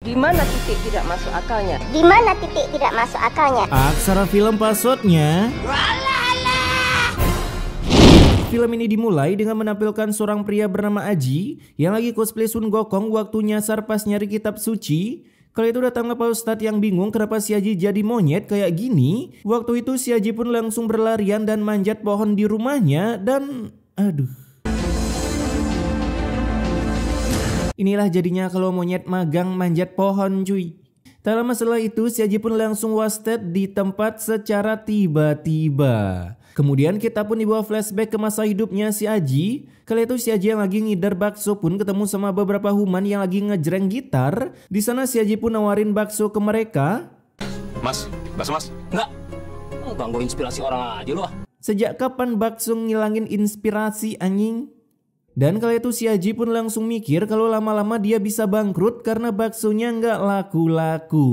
Di mana titik tidak masuk akalnya? Di mana titik tidak masuk akalnya? Aksara film passwordnya. Film ini dimulai dengan menampilkan seorang pria bernama Aji yang lagi cosplay Sun Gokong waktu nyasar pas nyari kitab suci. Kala itu datanglah Pak Ustadz yang bingung kenapa si Aji jadi monyet kayak gini. Waktu itu si Aji pun langsung berlarian dan manjat pohon di rumahnya dan aduh. Inilah jadinya kalau monyet magang manjat pohon cuy. Tak lama setelah itu si Aji pun langsung wasted di tempat secara tiba-tiba. Kemudian kita pun dibawa flashback ke masa hidupnya si Aji. Kala itu si Aji yang lagi ngidar bakso pun ketemu sama beberapa human yang lagi ngejreng gitar. Di sana si Aji pun nawarin bakso ke mereka. Mas, bakso mas? Enggak, ganggu inspirasi orang aja lu ah. Sejak kapan bakso ngilangin inspirasi anjing? Dan kala itu si Aji pun langsung mikir kalau lama-lama dia bisa bangkrut karena baksonya nggak laku-laku.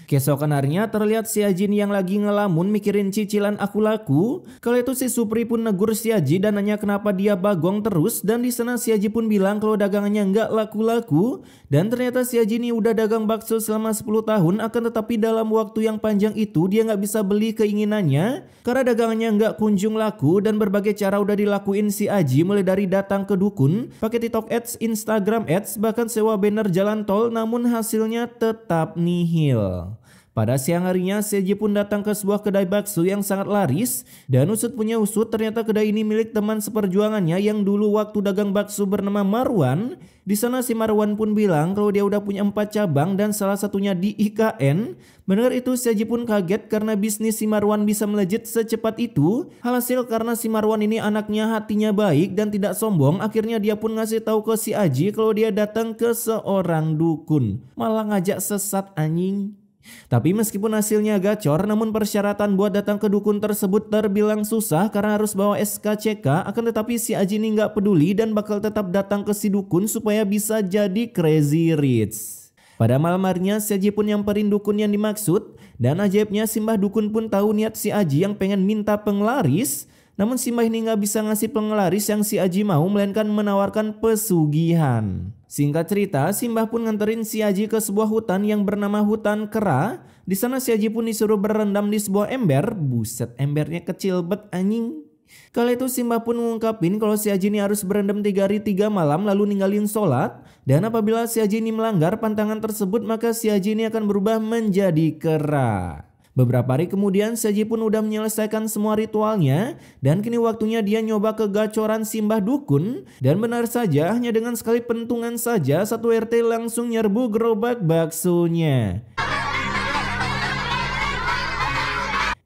Keesokan harinya terlihat si Aji yang lagi ngelamun mikirin cicilan aku laku. Kala itu si Supri pun negur si Aji dan nanya kenapa dia bagong terus. Dan di sana si Aji pun bilang kalau dagangannya nggak laku-laku. Dan ternyata si Aji ini udah dagang bakso selama 10 tahun, akan tetapi dalam waktu yang panjang itu dia nggak bisa beli keinginannya karena dagangannya nggak kunjung laku. Dan berbagai cara udah dilakuin si Aji, mulai dari datang ke dukun, pakai TikTok ads, Instagram ads, bahkan sewa banner jalan tol, namun hasilnya tetap nihil. Pada siang harinya, si Aji pun datang ke sebuah kedai bakso yang sangat laris. Dan usut punya usut, ternyata kedai ini milik teman seperjuangannya yang dulu waktu dagang bakso bernama Marwan. Di sana si Marwan pun bilang kalau dia udah punya 4 cabang dan salah satunya di IKN. Mendengar itu si Aji pun kaget karena bisnis si Marwan bisa melejit secepat itu. Alhasil karena si Marwan ini anaknya hatinya baik dan tidak sombong, akhirnya dia pun ngasih tahu ke si Aji kalau dia datang ke seorang dukun. Malah ngajak sesat anjing. Tapi meskipun hasilnya gacor, namun persyaratan buat datang ke dukun tersebut terbilang susah karena harus bawa SKCK. Akan tetapi si Aji ini nggak peduli dan bakal tetap datang ke si dukun supaya bisa jadi crazy rich. Pada malam harinya si Aji pun nyamperin dukun yang dimaksud. Dan ajaibnya si Mbah dukun pun tahu niat si Aji yang pengen minta penglaris. Namun si Mbah ini nggak bisa ngasih penglaris yang si Aji mau, melainkan menawarkan pesugihan. Singkat cerita, si Mbah pun nganterin si Aji ke sebuah hutan yang bernama Hutan Kera. Di sana si Aji pun disuruh berendam di sebuah ember. Buset, embernya kecil bet anjing. Kala itu si Mbah pun mengungkapin kalau si Aji ini harus berendam 3 hari 3 malam lalu ninggalin sholat. Dan apabila si Aji ini melanggar pantangan tersebut, maka si Aji ini akan berubah menjadi kera. Beberapa hari kemudian si Aji pun udah menyelesaikan semua ritualnya. Dan kini waktunya dia nyoba kegacoran si Mbah dukun. Dan benar saja, hanya dengan sekali pentungan saja satu RT langsung nyerbu gerobak baksonya.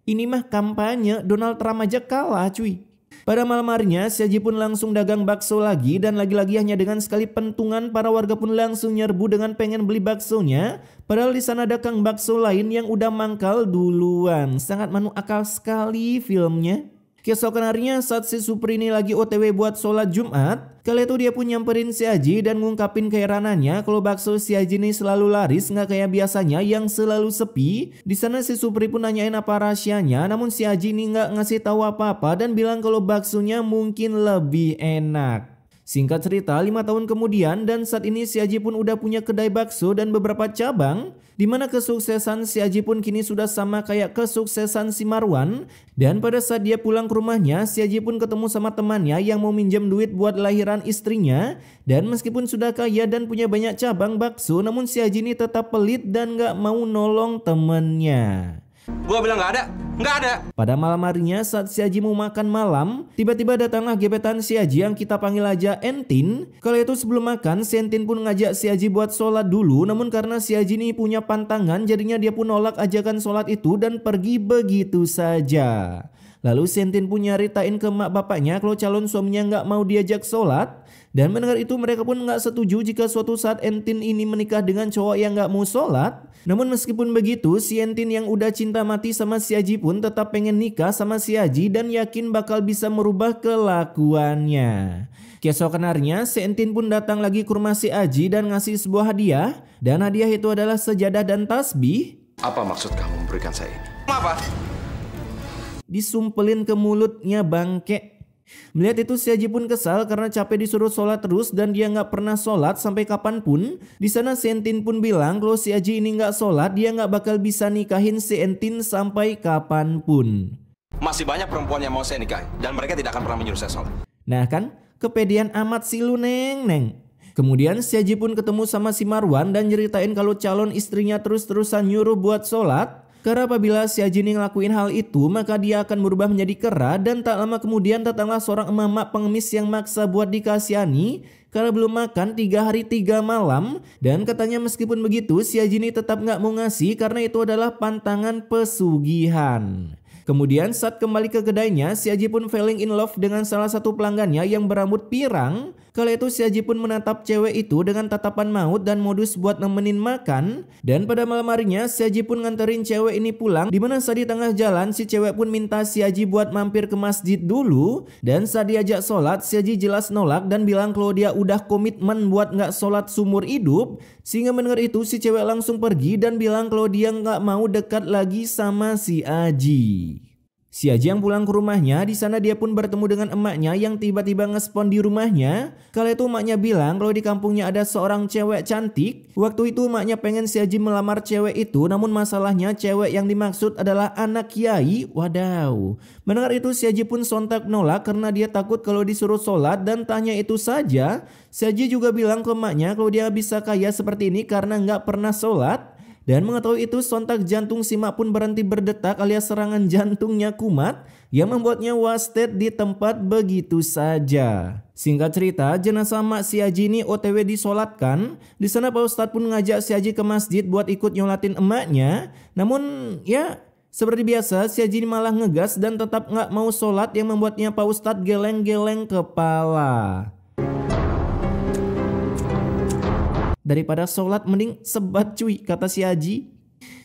Ini mah kampanye, Donald Trump aja kalah cuy. Pada malam harinya si Aji pun langsung dagang bakso lagi. Dan lagi-lagi hanya dengan sekali pentungan para warga pun langsung nyerbu dengan pengen beli baksonya. Padahal di sana ada kang bakso lain yang udah mangkal duluan. Sangat masuk akal sekali filmnya. Keesokan harinya saat si Supri ini lagi OTW buat sholat Jumat. Kala itu dia pun nyamperin si Aji dan ngungkapin keheranannya kalau bakso si Aji ini selalu laris, nggak kayak biasanya yang selalu sepi. Di sana si Supri pun nanyain apa rahasianya, namun si Aji ini nggak ngasih tahu apa-apa dan bilang kalau baksonya mungkin lebih enak. Singkat cerita, 5 tahun kemudian dan saat ini si Aji pun udah punya kedai bakso dan beberapa cabang. Dimana kesuksesan si Aji pun kini sudah sama kayak kesuksesan si Marwan. Dan pada saat dia pulang ke rumahnya, si Aji pun ketemu sama temannya yang mau minjem duit buat lahiran istrinya. Dan meskipun sudah kaya dan punya banyak cabang bakso, namun si Aji ini tetap pelit dan gak mau nolong temennya. Gua bilang nggak ada, nggak ada. Pada malam harinya saat si Aji mau makan malam, tiba-tiba datanglah gebetan si Aji yang kita panggil aja Entin. Kala itu sebelum makan, si Entin pun ngajak si Aji buat sholat dulu. Namun karena si Aji ini punya pantangan, jadinya dia pun nolak ajakan sholat itu dan pergi begitu saja. Lalu si Entin pun nyaritain ke mak bapaknya kalau calon suaminya nggak mau diajak sholat. Dan mendengar itu mereka pun nggak setuju jika suatu saat Entin ini menikah dengan cowok yang nggak mau sholat. Namun meskipun begitu, si Entin yang udah cinta mati sama si Aji pun tetap pengen nikah sama si Aji dan yakin bakal bisa merubah kelakuannya. Keesokan harinya, si Entin pun datang lagi ke rumah si Aji dan ngasih sebuah hadiah. Dan hadiah itu adalah sejadah dan tasbih. Apa maksud kamu memberikan saya ini? Apa? Disumpelin ke mulutnya bangke. Melihat itu si Haji pun kesal karena capek disuruh sholat terus dan dia nggak pernah sholat sampai kapanpun. Di sana si Entin pun bilang kalau si Haji ini nggak sholat dia nggak bakal bisa nikahin si Entin sampai kapanpun. Masih banyak perempuan yang mau saya nikahi dan mereka tidak akan pernah menyuruh saya sholat. Nah kan, kepedean amat si lu neng. Kemudian si Haji pun ketemu sama si Marwan dan nyeritain kalau calon istrinya terus-terusan nyuruh buat sholat. Karena apabila si Haji ini ngelakuin hal itu, maka dia akan berubah menjadi kera dan tak lama kemudian datanglah seorang emak-emak pengemis yang maksa buat dikasihani karena belum makan 3 hari 3 malam. Dan katanya meskipun begitu si Haji ini tetap nggak mau ngasih karena itu adalah pantangan pesugihan. Kemudian saat kembali ke kedainya, si Haji pun falling in love dengan salah satu pelanggannya yang berambut pirang. Kala itu si Haji pun menatap cewek itu dengan tatapan maut dan modus buat nemenin makan. Dan pada malam harinya si Haji pun nganterin cewek ini pulang, dimana saat di tengah jalan si cewek pun minta si Haji buat mampir ke masjid dulu. Dan saat diajak sholat si Haji jelas nolak dan bilang kalau dia udah komitmen buat nggak sholat seumur hidup. Sehingga mendengar itu si cewek langsung pergi dan bilang kalau dia nggak mau dekat lagi sama si Haji. Si Haji yang pulang ke rumahnya, di sana dia pun bertemu dengan emaknya yang tiba-tiba ngespon di rumahnya. Kala itu emaknya bilang kalau di kampungnya ada seorang cewek cantik. Waktu itu emaknya pengen si Haji melamar cewek itu, namun masalahnya cewek yang dimaksud adalah anak kiai. Wadaw. Mendengar itu si Haji pun sontak nolak karena dia takut kalau disuruh sholat dan tanya itu saja. Si Haji juga bilang ke emaknya kalau dia bisa kaya seperti ini karena nggak pernah sholat. Dan mengetahui itu sontak jantung si mak pun berhenti berdetak alias serangan jantungnya kumat yang membuatnya wasted di tempat begitu saja. Singkat cerita, jenazah mak si Haji ini OTW disolatkan. Di sana Pak Ustadz pun ngajak si Haji ke masjid buat ikut nyolatin emaknya. Namun ya seperti biasa si Haji ini malah ngegas dan tetap nggak mau sholat yang membuatnya Pak Ustadz geleng-geleng kepala. Daripada sholat mending sebat cuy, kata si Haji.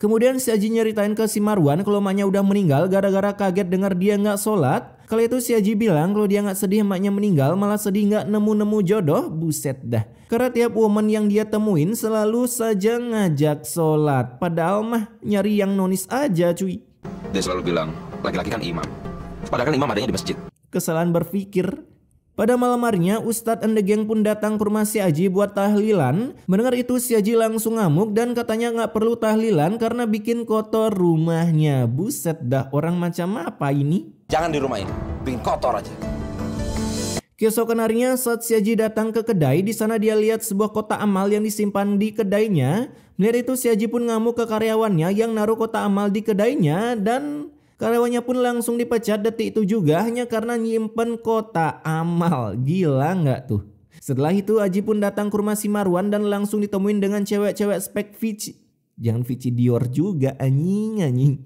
Kemudian si Haji nyeritain ke si Marwan kalau emaknya udah meninggal gara-gara kaget dengar dia nggak sholat. Kala itu si Haji bilang kalau dia nggak sedih emaknya meninggal, malah sedih nggak nemu-nemu jodoh. Buset dah. Karena tiap woman yang dia temuin selalu saja ngajak sholat. Padahal mah nyari yang nonis aja cuy. Dia selalu bilang laki-laki kan imam. Padahal kan imam adanya di masjid. Kesalahan berpikir. Pada malam harinya Ustadz and the Gang pun datang ke rumah si Haji buat tahlilan. Mendengar itu si Haji langsung ngamuk dan katanya nggak perlu tahlilan karena bikin kotor rumahnya. Buset dah, orang macam apa ini? Jangan di rumah ini, bikin kotor aja. Keesokan harinya saat si Haji datang ke kedai, di sana dia lihat sebuah kotak amal yang disimpan di kedainya. Melihat itu si Haji pun ngamuk ke karyawannya yang naruh kotak amal di kedainya dan karyawannya pun langsung dipecat detik itu juga hanya karena nyimpen kotak amal. Gila nggak tuh? Setelah itu Haji pun datang ke rumah si Marwan dan langsung ditemuin dengan cewek-cewek spek Vici. Jangan Vici Dior juga anjing.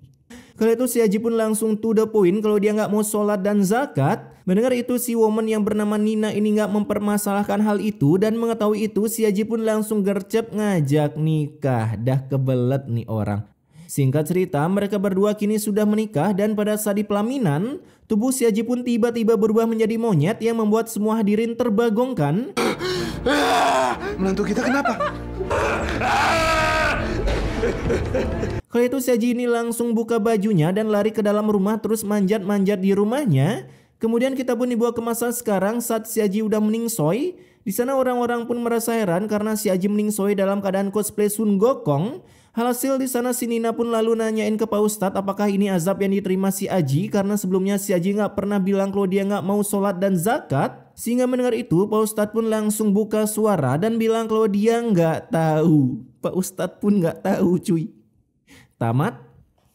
Kala itu si Haji pun langsung to the point kalau dia nggak mau sholat dan zakat. Mendengar itu si woman yang bernama Nina ini nggak mempermasalahkan hal itu dan mengetahui itu si Haji pun langsung gercep ngajak nikah. Dah kebelet nih orang. Singkat cerita, mereka berdua kini sudah menikah dan pada saat di pelaminan, tubuh si Haji pun tiba-tiba berubah menjadi monyet yang membuat semua hadirin terbagongkan. Menantu kita kenapa? Kali itu si Haji ini langsung buka bajunya dan lari ke dalam rumah terus manjat-manjat di rumahnya. Kemudian kita pun dibawa ke masa sekarang saat si Haji udah meningsoy. Di sana orang-orang pun merasa heran karena si Haji meningsoy dalam keadaan cosplay Sun Gokong. Hasil di sana si Nina pun lalu nanyain ke Pak Ustadz apakah ini azab yang diterima si Haji karena sebelumnya si Haji nggak pernah bilang kalau dia nggak mau sholat dan zakat. Sehingga mendengar itu Pak Ustadz pun langsung buka suara dan bilang kalau dia nggak tahu. Pak Ustadz pun nggak tahu cuy. Tamat.